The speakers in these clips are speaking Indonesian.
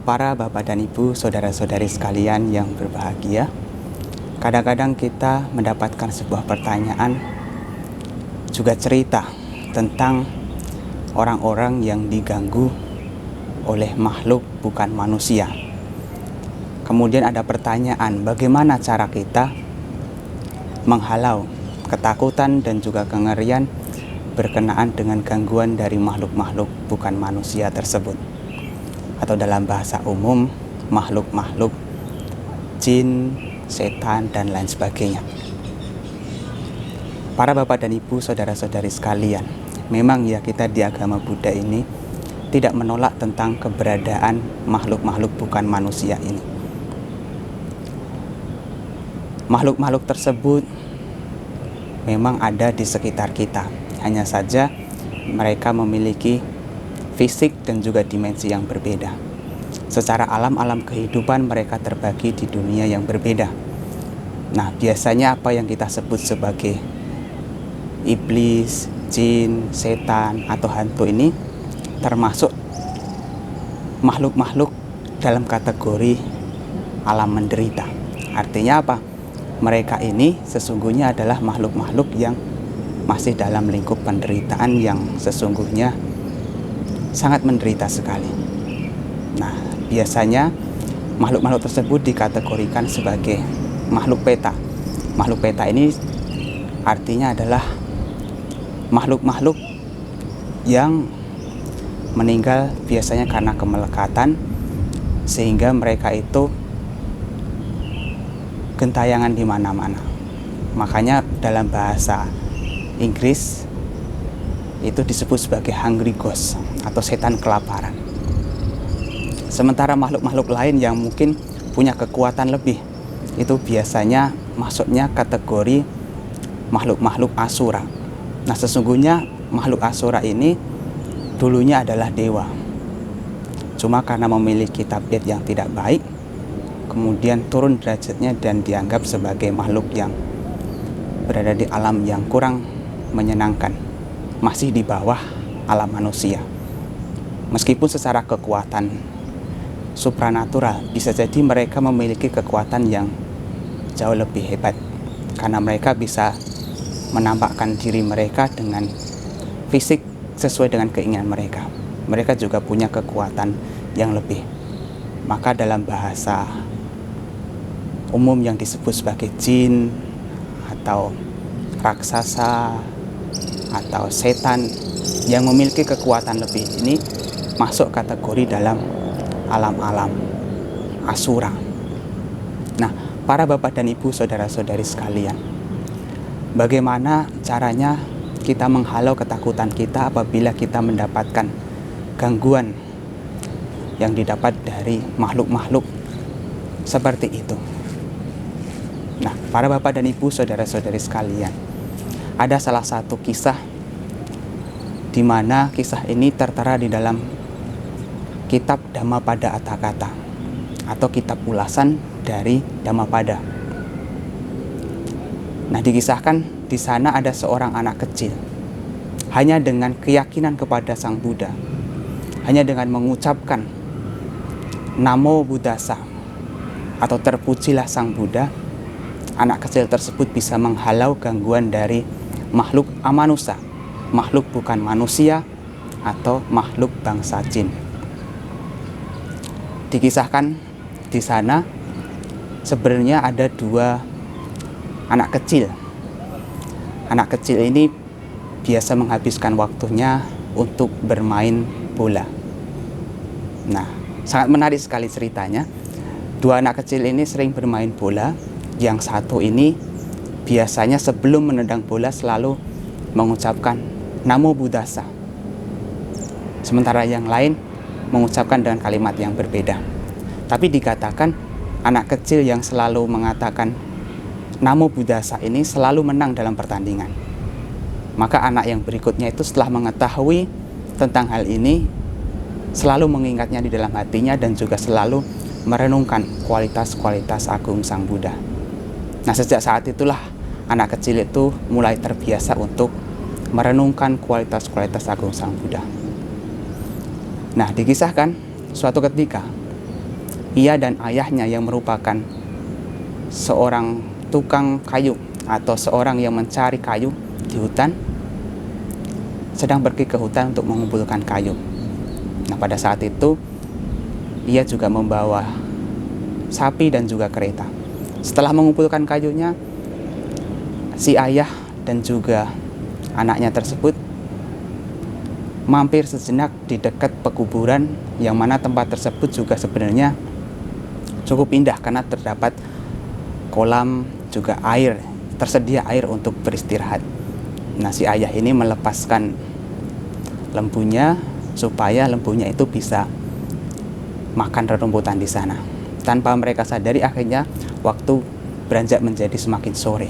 Para bapak dan ibu, saudara-saudari sekalian yang berbahagia, kadang-kadang kita mendapatkan sebuah pertanyaan, juga cerita tentang orang-orang yang diganggu oleh makhluk bukan manusia. Kemudian ada pertanyaan, bagaimana cara kita menghalau ketakutan dan juga kengerian berkenaan dengan gangguan dari makhluk-makhluk bukan manusia tersebut, atau dalam bahasa umum makhluk-makhluk jin, setan, dan lain sebagainya. Para bapak dan ibu, saudara-saudari sekalian, memang ya kita di agama Buddha ini tidak menolak tentang keberadaan makhluk-makhluk bukan manusia ini. Makhluk-makhluk tersebut memang ada di sekitar kita, hanya saja mereka memiliki fisik dan juga dimensi yang berbeda. Secara alam kehidupan mereka terbagi di dunia yang berbeda. Nah, biasanya apa yang kita sebut sebagai iblis, jin, setan, atau hantu ini termasuk makhluk-makhluk dalam kategori alam menderita. Artinya apa? Mereka ini sesungguhnya adalah makhluk-makhluk yang masih dalam lingkup penderitaan yang sesungguhnya sangat menderita sekali. Nah, biasanya makhluk-makhluk tersebut dikategorikan sebagai makhluk peta. Makhluk peta ini artinya adalah makhluk-makhluk yang meninggal biasanya karena kemelekatan, sehingga mereka itu gentayangan di mana-mana. Makanya dalam bahasa Inggris itu disebut sebagai hungry ghost atau setan kelaparan. Sementara makhluk-makhluk lain yang mungkin punya kekuatan lebih, itu biasanya masuknya kategori makhluk-makhluk asura. Nah, sesungguhnya makhluk asura ini dulunya adalah dewa. Cuma karena memiliki tabiat yang tidak baik, kemudian turun derajatnya dan dianggap sebagai makhluk yang berada di alam yang kurang menyenangkan, masih di bawah alam manusia. Meskipun secara kekuatan supranatural, bisa jadi mereka memiliki kekuatan yang jauh lebih hebat, karena mereka bisa menampakkan diri mereka dengan fisik sesuai dengan keinginan mereka. Mereka juga punya kekuatan yang lebih. Maka dalam bahasa umum yang disebut sebagai jin atau raksasa atau setan yang memiliki kekuatan lebih ini masuk kategori dalam alam-alam asura. Nah, para bapak dan ibu, saudara-saudari sekalian, bagaimana caranya kita menghalau ketakutan kita apabila kita mendapatkan gangguan yang didapat dari makhluk-makhluk seperti itu? Nah, para bapak dan ibu, saudara-saudari sekalian, ada salah satu kisah di mana kisah ini tertera di dalam kitab Dhammapada Atthakatha atau kitab ulasan dari Dhammapada. Nah, dikisahkan di sana ada seorang anak kecil, hanya dengan keyakinan kepada Sang Buddha, hanya dengan mengucapkan Namo Buddhasa atau terpujilah Sang Buddha, anak kecil tersebut bisa menghalau gangguan dari makhluk amanusa, makhluk bukan manusia, atau makhluk bangsa jin. Dikisahkan di sana sebenarnya ada dua anak kecil. Anak kecil ini biasa menghabiskan waktunya untuk bermain bola. Nah, sangat menarik sekali ceritanya. Dua anak kecil ini sering bermain bola. Yang satu ini biasanya sebelum menendang bola selalu mengucapkan Namo Buddhasa. Sementara yang lain mengucapkan dengan kalimat yang berbeda. Tapi dikatakan anak kecil yang selalu mengatakan Namo Buddhasa ini selalu menang dalam pertandingan. Maka anak yang berikutnya itu setelah mengetahui tentang hal ini, selalu mengingatnya di dalam hatinya dan juga selalu merenungkan kualitas-kualitas agung Sang Buddha. Nah, sejak saat itulah anak kecil itu mulai terbiasa untuk merenungkan kualitas-kualitas agung Sang Buddha. Nah, dikisahkan suatu ketika ia dan ayahnya yang merupakan seorang tukang kayu atau seorang yang mencari kayu di hutan sedang pergi ke hutan untuk mengumpulkan kayu. Nah, pada saat itu ia juga membawa sapi dan juga kereta. Setelah mengumpulkan kayunya, si ayah dan juga anaknya tersebut mampir sejenak di dekat pekuburan, yang mana tempat tersebut juga sebenarnya cukup indah karena terdapat kolam juga air, tersedia air untuk beristirahat. Nah, si ayah ini melepaskan lembunya supaya lembunya itu bisa makan rerumputan di sana. Tanpa mereka sadari, akhirnya waktu beranjak menjadi semakin sore.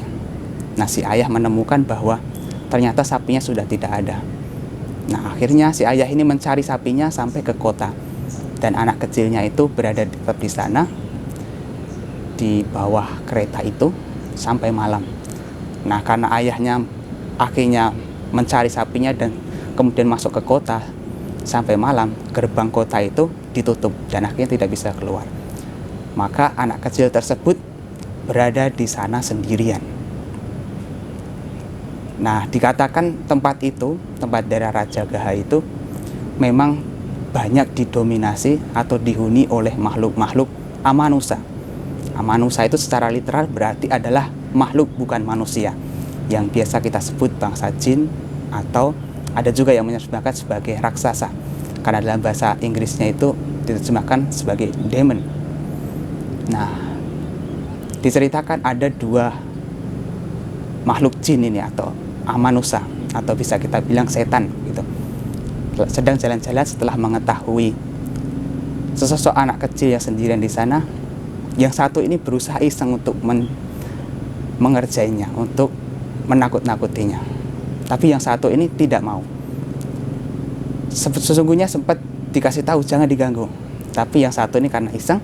Nah, si ayah menemukan bahwa ternyata sapinya sudah tidak ada. Nah, akhirnya si ayah ini mencari sapinya sampai ke kota, dan anak kecilnya itu berada tetap di sana di bawah kereta itu sampai malam. Nah, karena ayahnya akhirnya mencari sapinya dan kemudian masuk ke kota sampai malam, gerbang kota itu ditutup dan akhirnya tidak bisa keluar. Maka anak kecil tersebut berada di sana sendirian. Nah, dikatakan tempat itu, tempat daerah Rajagaha itu memang banyak didominasi atau dihuni oleh makhluk-makhluk amanusa. Amanusa itu secara literal berarti adalah makhluk bukan manusia, yang biasa kita sebut bangsa jin, atau ada juga yang menerjemahkan sebagai raksasa, karena dalam bahasa Inggrisnya itu diterjemahkan sebagai demon. Nah, diceritakan ada dua makhluk jin ini atau amanusa, atau bisa kita bilang setan gitu, sedang jalan-jalan setelah mengetahui sesosok anak kecil yang sendirian di sana. Yang satu ini berusaha iseng untuk mengerjainya, untuk menakut-nakutinya, tapi yang satu ini tidak mau. Sesungguhnya sempat dikasih tahu jangan diganggu, tapi yang satu ini karena iseng,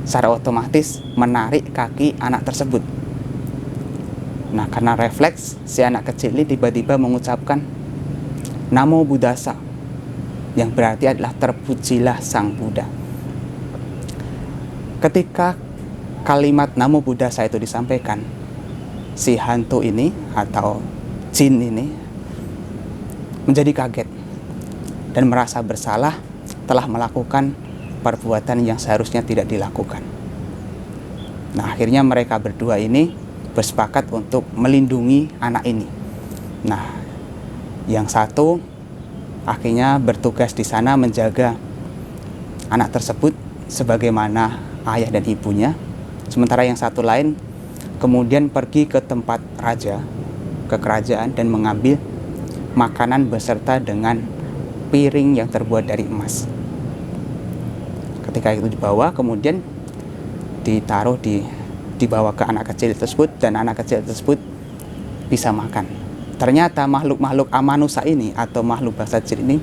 secara otomatis menarik kaki anak tersebut. Nah, karena refleks, si anak kecil ini tiba-tiba mengucapkan Namo Buddhasa, yang berarti adalah terpujilah Sang Buddha. Ketika kalimat Namo Buddhasa itu disampaikan, si hantu ini atau jin ini menjadi kaget dan merasa bersalah telah melakukan perbuatan yang seharusnya tidak dilakukan. Nah, akhirnya mereka berdua ini bersepakat untuk melindungi anak ini. Nah, yang satu akhirnya bertugas di sana menjaga anak tersebut sebagaimana ayah dan ibunya. Sementara yang satu lain kemudian pergi ke tempat raja, ke kerajaan, dan mengambil makanan beserta dengan piring yang terbuat dari emas. Ketika itu dibawa, kemudian ditaruh dibawa ke anak kecil tersebut, dan anak kecil tersebut bisa makan. Ternyata makhluk-makhluk amanusa ini atau makhluk bangsa jin ini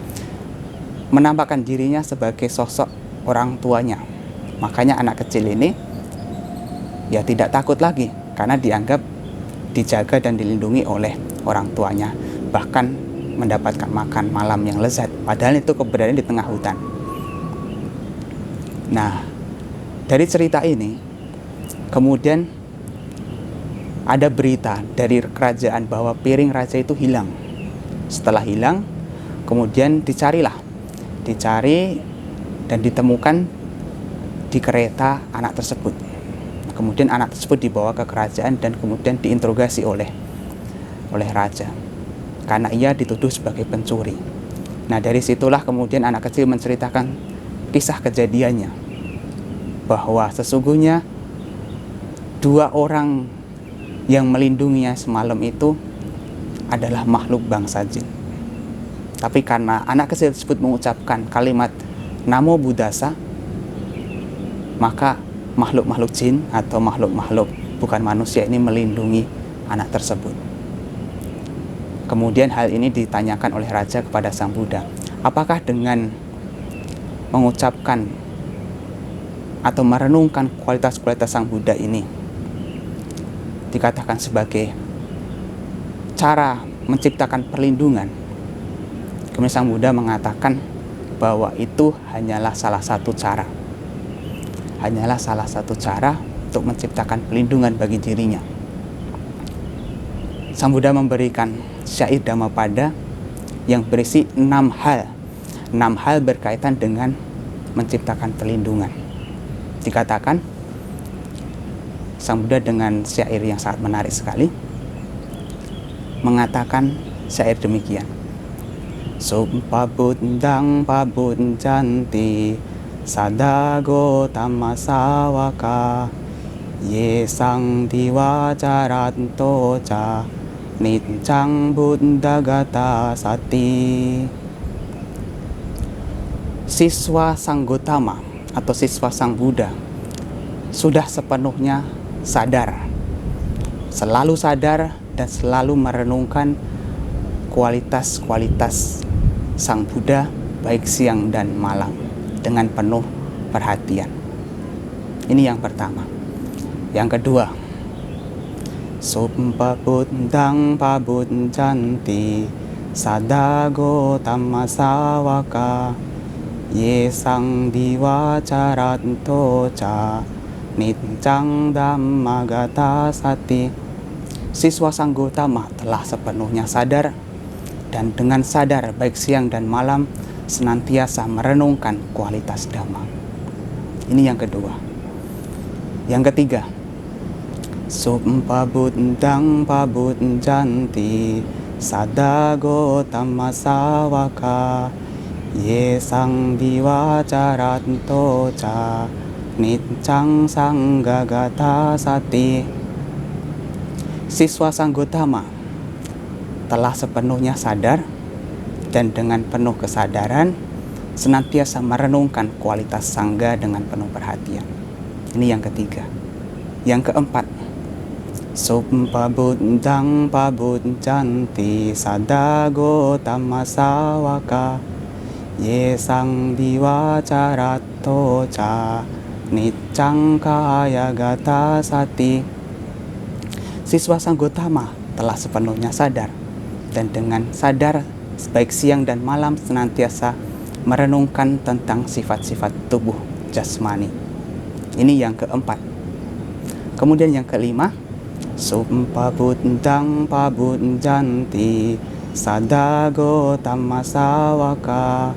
menampakkan dirinya sebagai sosok orang tuanya. Makanya anak kecil ini ya tidak takut lagi karena dianggap dijaga dan dilindungi oleh orang tuanya, bahkan mendapatkan makan malam yang lezat, padahal itu keberadaan di tengah hutan. Nah, dari cerita ini kemudian ada berita dari kerajaan bahwa piring raja itu hilang. Setelah hilang, kemudian dicari dan ditemukan di kereta anak tersebut. Kemudian anak tersebut dibawa ke kerajaan dan kemudian diinterogasi oleh raja karena ia dituduh sebagai pencuri. Nah, dari situlah kemudian anak kecil menceritakan kisah kejadiannya, bahwa sesungguhnya dua orang yang melindunginya semalam itu adalah makhluk bangsa jin. Tapi karena anak kecil tersebut mengucapkan kalimat Namo Buddhasa, maka makhluk-makhluk jin atau makhluk-makhluk bukan manusia ini melindungi anak tersebut. Kemudian hal ini ditanyakan oleh raja kepada Sang Buddha, apakah dengan mengucapkan atau merenungkan kualitas-kualitas Sang Buddha ini dikatakan sebagai cara menciptakan perlindungan? Kemudian Sang Buddha mengatakan bahwa itu hanyalah salah satu cara. hanyalah salah satu cara untuk menciptakan pelindungan bagi dirinya. Sang Buddha memberikan syair Dhammapada yang berisi 6 hal. 6 hal berkaitan dengan menciptakan perlindungan. Dikatakan, Sang Buddha dengan syair yang sangat menarik sekali mengatakan syair demikian. Sumpa buddhang pabunjanti sadago tamasawaka ye sang diwajaranto ca niccang buddhagata sati. Siswa Sang Gotama atau siswa Sang Buddha sudah sepenuhnya sadar, selalu sadar dan selalu merenungkan kualitas-kualitas Sang Buddha baik siang dan malam dengan penuh perhatian. Ini yang pertama. Yang kedua, Sumpa buddhang pabunjanti sadago tamasawaka ye sang diwajaranto ca niccang dhammagata sati. Siswa Sang Gotama telah sepenuhnya sadar dan dengan sadar baik siang dan malam senantiasa merenungkan kualitas Dhamma. Ini yang kedua. Yang ketiga, Sumpa buddhang pabunjanti sadago tamasawaka ye sang diwajaranto ca niccang sanggagata sati. Siswa Sang Gotama telah sepenuhnya sadar dan dengan penuh kesadaran senantiasa merenungkan kualitas sangga dengan penuh perhatian. Ini yang ketiga. Yang keempat, Sumpa buddhang pabunjanti sadago tamasawaka ye sang diwajaranto ca niccang kayagata sati. Siswa Sang Gotama telah sepenuhnya sadar dan dengan sadar baik siang dan malam senantiasa merenungkan tentang sifat-sifat tubuh jasmani. Ini yang keempat. Kemudian yang kelima, Sumpa buddhang pabunjanti sadago tamasawaka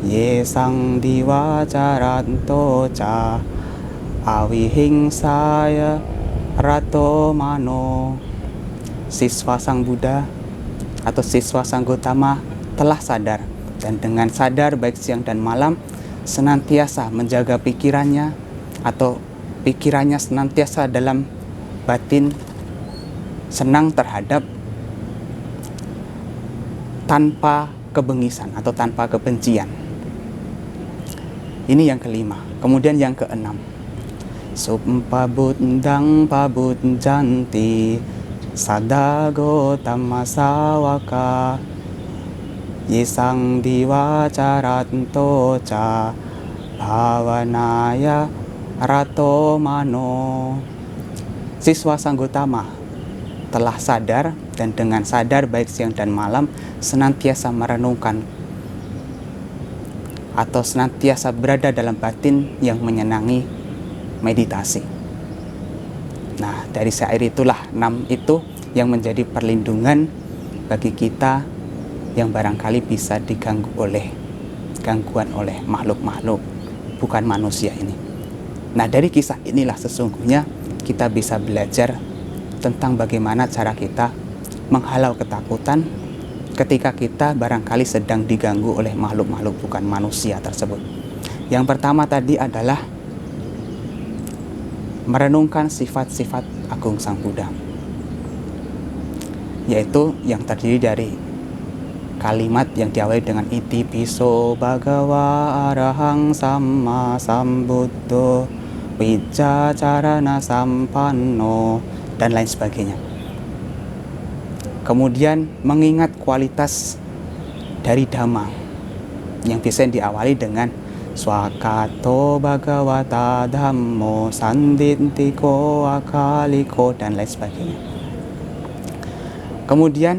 ye sang diwajaranto ca awihingsaya rato mano. Siswa Sang Buddha atau siswa Sang Gotama telah sadar dan dengan sadar baik siang dan malam senantiasa menjaga pikirannya atau pikirannya senantiasa dalam batin senang terhadap tanpa kebengisan atau tanpa kebencian. Ini yang kelima. Kemudian yang keenam, Sumpa buddhang pabunjanti sadago tamasawaka ye sang diwajaranto ca bhavanaya rato mano. Siswa Sang Gotama telah sadar dan dengan sadar baik siang dan malam senantiasa merenungkan atau senantiasa berada dalam batin yang menyenangi meditasi. Nah, dari syair itulah 6 itu yang menjadi perlindungan bagi kita yang barangkali bisa diganggu oleh gangguan oleh makhluk-makhluk bukan manusia ini. Nah, dari kisah inilah sesungguhnya kita bisa belajar tentang bagaimana cara kita menghalau ketakutan ketika kita barangkali sedang diganggu oleh makhluk-makhluk bukan manusia tersebut. Yang pertama tadi adalah merenungkan sifat-sifat agung Sang Buddha, yaitu yang terdiri dari kalimat yang diawali dengan iti piso bhagawa arahang samma sambuddho wijacarana sampanno dan lain sebagainya. Kemudian mengingat kualitas dari Dhamma yang bisa diawali dengan swakato bhagavata dhammo sandintiko akaliko dan lain sebagainya. Kemudian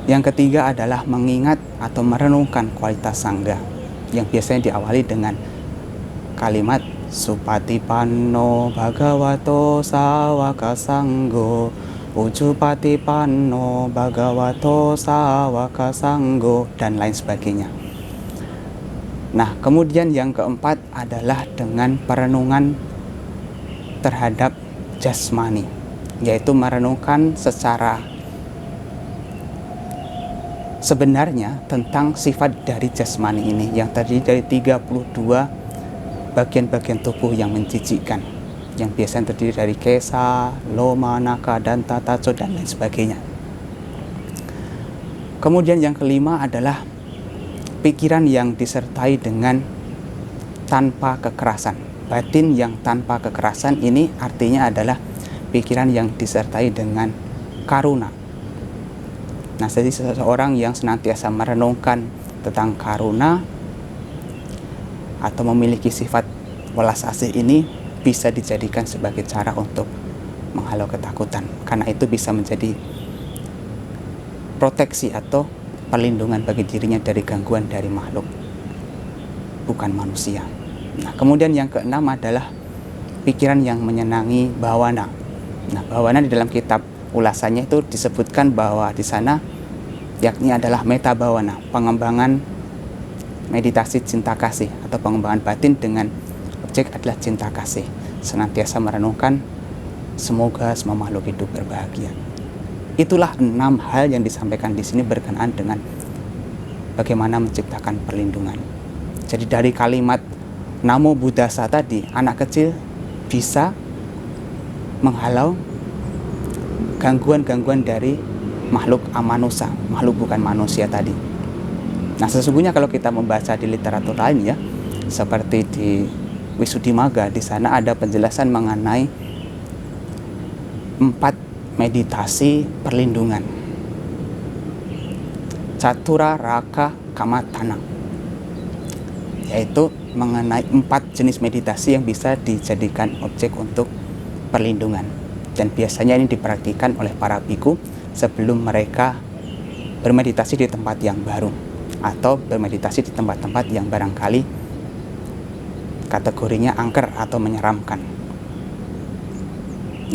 yang ketiga adalah mengingat atau merenungkan kualitas sangga yang biasanya diawali dengan kalimat Supatipanno Bhagavato Sawaka Sanggo, Ujupatipanno Bhagavato Sawaka Sanggo, dan lain sebagainya. Nah, kemudian yang keempat adalah dengan perenungan terhadap jasmani, yaitu merenungkan secara sebenarnya tentang sifat dari jasmani ini yang terdiri dari 32 bagian-bagian tubuh yang menjijikkan, yang biasanya terdiri dari kesa, loma, naka, danta, taco, dan lain sebagainya. Kemudian yang kelima adalah pikiran yang disertai dengan tanpa kekerasan. Batin yang tanpa kekerasan ini artinya adalah pikiran yang disertai dengan karuna. Nah, jadi seseorang yang senantiasa merenungkan tentang karuna atau memiliki sifat welas asih ini bisa dijadikan sebagai cara untuk menghalau ketakutan, karena itu bisa menjadi proteksi atau perlindungan bagi dirinya dari gangguan dari makhluk bukan manusia. Nah, kemudian yang keenam adalah pikiran yang menyenangi bawana. Nah, bawana di dalam kitab ulasannya itu disebutkan bahwa di sana yakni adalah meta bawana, pengembangan meditasi cinta kasih atau pengembangan batin dengan objek adalah cinta kasih, senantiasa merenungkan semoga semua makhluk hidup berbahagia. Itulah 6 hal yang disampaikan di sini berkenaan dengan bagaimana menciptakan perlindungan. Jadi dari kalimat Namo Buddhasa tadi, anak kecil bisa menghalau gangguan-gangguan dari makhluk amanusa, makhluk bukan manusia tadi. Nah, sesungguhnya kalau kita membaca di literatur lain ya, seperti di Wisuddhimagga, di sana ada penjelasan mengenai 4 meditasi perlindungan. Catura Raka Kamatana, yaitu mengenai 4 jenis meditasi yang bisa dijadikan objek untuk perlindungan. Dan biasanya ini dipraktikkan oleh para biku sebelum mereka bermeditasi di tempat yang baru, atau bermeditasi di tempat-tempat yang barangkali kategorinya angker atau menyeramkan.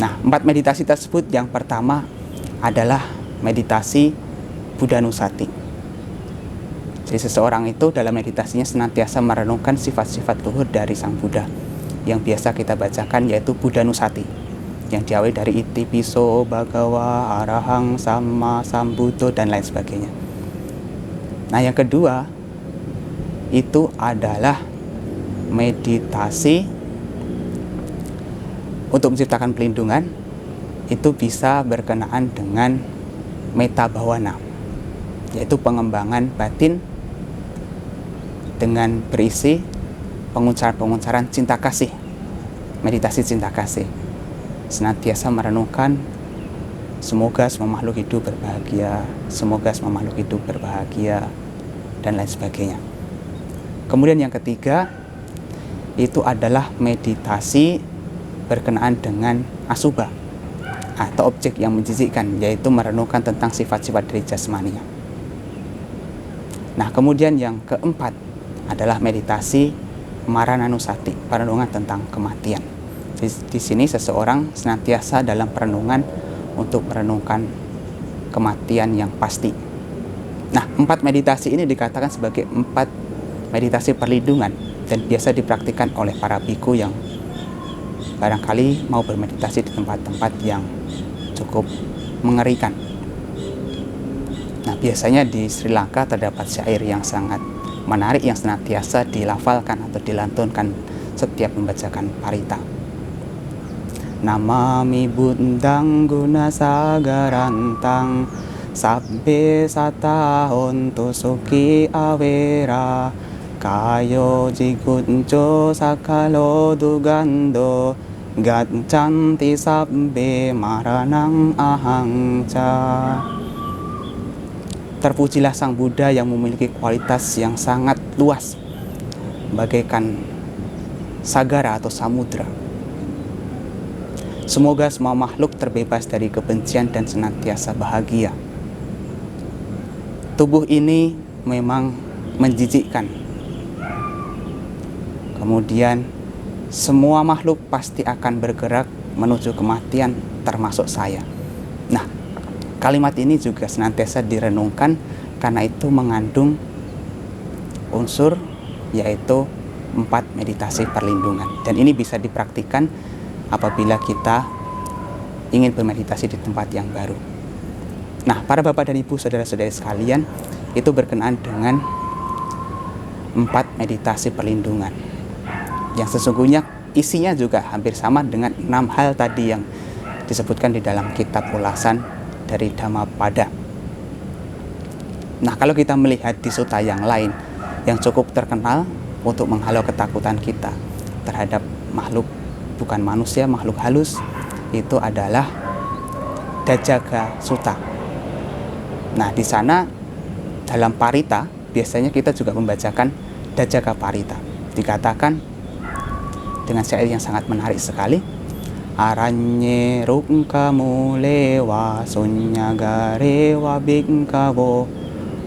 Nah, 4 meditasi tersebut, yang pertama adalah meditasi Buddhanusati. Jadi seseorang itu dalam meditasinya senantiasa merenungkan sifat-sifat luhur dari Sang Buddha yang biasa kita bacakan, yaitu Buddhanusati, yang diawali dari Iti Piso Bhagawa Arahang Sama Sambuddho dan lain sebagainya. Nah, yang kedua itu adalah meditasi untuk menciptakan pelindungan, itu bisa berkenaan dengan meta bhawana, yaitu pengembangan batin dengan berisi pengucaran-pengucaran cinta kasih, meditasi cinta kasih, senantiasa merenungkan semoga semua makhluk hidup berbahagia, semoga semua makhluk hidup berbahagia, dan lain sebagainya. Kemudian yang ketiga itu adalah meditasi berkenaan dengan asubha atau objek yang menjijikkan, yaitu merenungkan tentang sifat-sifat dari jasmani. Nah, kemudian yang keempat adalah meditasi Marananusati, perenungan tentang kematian. Di sini seseorang senantiasa dalam perenungan untuk merenungkan kematian yang pasti. Nah, 4 meditasi ini dikatakan sebagai 4 meditasi perlindungan dan biasa dipraktikkan oleh para biku yang barangkali mau bermeditasi di tempat-tempat yang cukup mengerikan. Nah, biasanya di Sri Lanka terdapat syair yang sangat menarik yang senantiasa dilafalkan atau dilantunkan setiap membacakan parita. Namami Buddhang Guna Sagarantang Sabbe Sata Honto Suki Avera Kayo Jigunjo Sakalo Dugando Gacanti Sabbe Maranang Ahangca. Terpujilah Sang Buddha yang memiliki kualitas yang sangat luas, bagaikan sagara atau samudra. Semoga semua makhluk terbebas dari kebencian dan senantiasa bahagia. Tubuh ini memang menjijikkan. Kemudian semua makhluk pasti akan bergerak menuju kematian, termasuk saya. Nah, kalimat ini juga senantiasa direnungkan karena itu mengandung unsur yaitu 4 meditasi perlindungan. Dan ini bisa dipraktikkan apabila kita ingin bermeditasi di tempat yang baru. Nah, para bapak dan ibu, saudara-saudari sekalian, itu berkenaan dengan 4 meditasi perlindungan yang sesungguhnya isinya juga hampir sama dengan 6 hal tadi yang disebutkan di dalam kitab ulasan dari Dhammapada. Nah, kalau kita melihat di sutta yang lain yang cukup terkenal untuk menghalau ketakutan kita terhadap makhluk bukan manusia, makhluk halus, itu adalah Dajaga Sutta. Nah, di sana dalam Parita biasanya kita juga membacakan Dajaga Parita. Dikatakan dengan syair yang sangat menarik sekali. Aranye rukka mulewa sunyagarewa bingkavo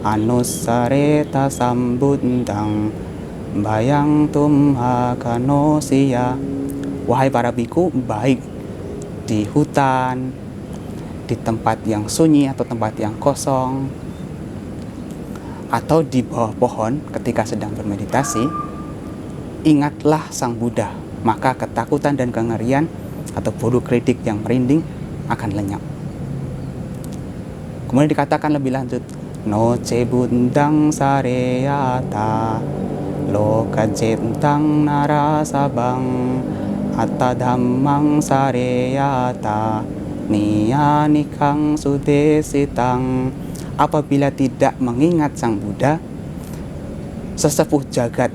anusareta sambundang bayang tumha kanosia. Wahai para biku, baik di hutan, di tempat yang sunyi atau tempat yang kosong, atau di bawah pohon ketika sedang bermeditasi, ingatlah Sang Buddha, maka ketakutan dan kengerian atau bulu kritik yang merinding akan lenyap. Kemudian dikatakan lebih lanjut, no cebundang sareyata loka jentang narasabang atta dhammang sareyata niyanikang sudesitang. Apabila tidak mengingat Sang Buddha, sesepuh jagat,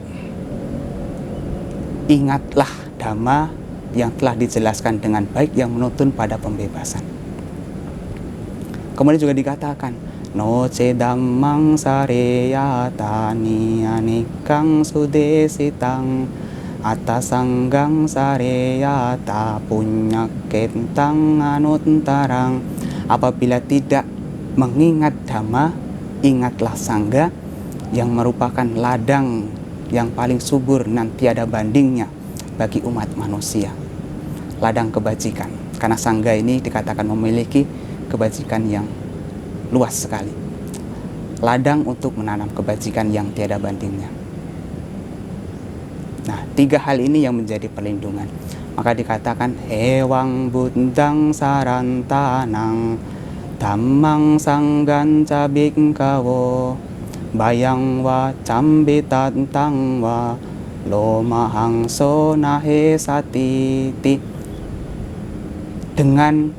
ingatlah Dhamma yang telah dijelaskan dengan baik yang menuntun pada pembebasan. Kemudian juga dikatakan, no cedammang sareyata niyanikang sudesitang atasanggang sareyata punyakentang anuttarang. Apabila tidak mengingat Dhamma, ingatlah Sangga yang merupakan ladang yang paling subur dan tiada bandingnya bagi umat manusia, ladang kebajikan. Karena Sangga ini dikatakan memiliki kebajikan yang luas sekali, ladang untuk menanam kebajikan yang tiada bandingnya. Nah, 3 hal ini yang menjadi perlindungan. Maka dikatakan hewang buddhang sarantanang dhammang sanggan cabingkawo bayang wa cambitatang wa lomahang sonahe satiti. Dengan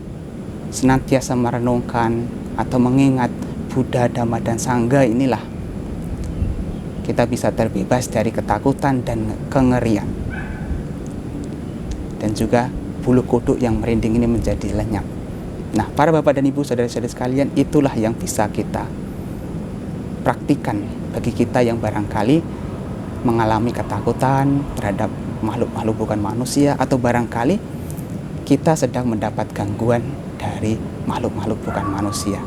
senantiasa merenungkan atau mengingat Buddha, Dhamma, dan Sangga, inilah kita bisa terbebas dari ketakutan dan kengerian. Dan juga bulu kuduk yang merinding ini menjadi lenyap. Nah, para bapak dan ibu, saudara-saudari sekalian, itulah yang bisa kita praktikan bagi kita yang barangkali mengalami ketakutan terhadap makhluk-makhluk bukan manusia, atau barangkali kita sedang mendapat gangguan dari makhluk-makhluk bukan manusia.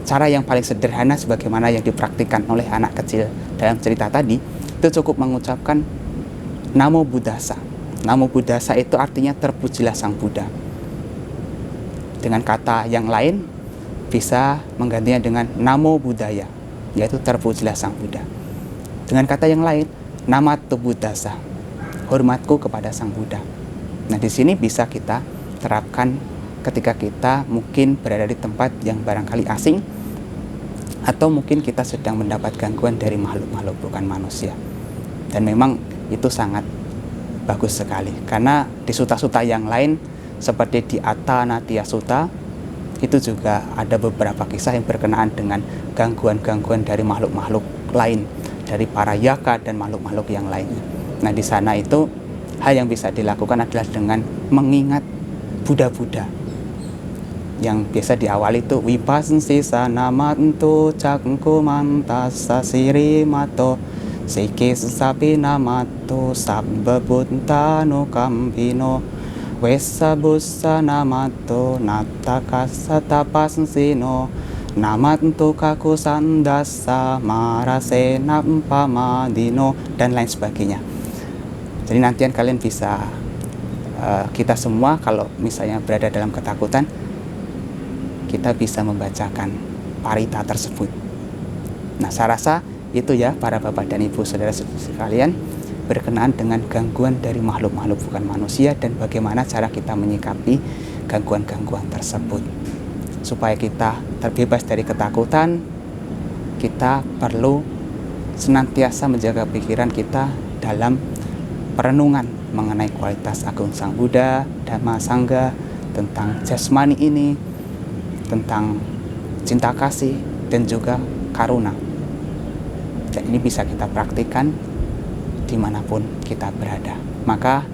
Cara yang paling sederhana sebagaimana yang dipraktikkan oleh anak kecil dalam cerita tadi, itu cukup mengucapkan Namo Buddhasa. Namo Buddhasa itu artinya terpujilah Sang Buddha. Dengan kata yang lain bisa menggantinya dengan Namo Buddhaya, yaitu terpujilah Sang Buddha. Dengan kata yang lain, Namato Buddhasa, hormatku kepada Sang Buddha. Nah, di sini bisa kita terapkan ketika kita mungkin berada di tempat yang barangkali asing, atau mungkin kita sedang mendapat gangguan dari makhluk-makhluk bukan manusia. Dan memang itu sangat bagus sekali, karena di sutta-sutta yang lain seperti di Attanatya Sutta itu juga ada beberapa kisah yang berkenaan dengan gangguan-gangguan dari makhluk-makhluk lain, dari para yaka dan makhluk-makhluk yang lainnya. Nah, di sana itu hal yang bisa dilakukan adalah dengan mengingat Buddha-Buddha yang biasa diawali itu Vipassasi sanamanto cakkumantassa sirimato sike sapi namato sabba buddhano kampino wesabussa namato nattakassa tapassino namanto kaku sandassa marase nampamadino, dan lain sebagainya. Jadi nantian kalian bisa, kita semua kalau misalnya berada dalam ketakutan, kita bisa membacakan parita tersebut. Nah, saya rasa itu ya para bapak dan ibu saudara sekalian, berkenaan dengan gangguan dari makhluk-makhluk bukan manusia dan bagaimana cara kita menyikapi gangguan-gangguan tersebut. Supaya kita terbebas dari ketakutan, kita perlu senantiasa menjaga pikiran kita dalam perenungan mengenai kualitas Agung Sang Buddha, Dhamma Sangha, tentang jasmani ini, tentang cinta kasih, dan juga karuna. Dan ini bisa kita praktikkan dimanapun kita berada. Maka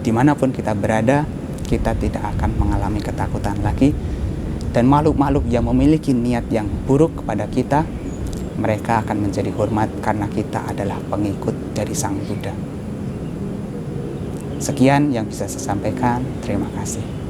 dimanapun kita berada, kita tidak akan mengalami ketakutan lagi. Dan makhluk-makhluk yang memiliki niat yang buruk kepada kita, mereka akan menjadi hormat karena kita adalah pengikut dari Sang Buddha. Sekian yang bisa saya sampaikan. Terima kasih.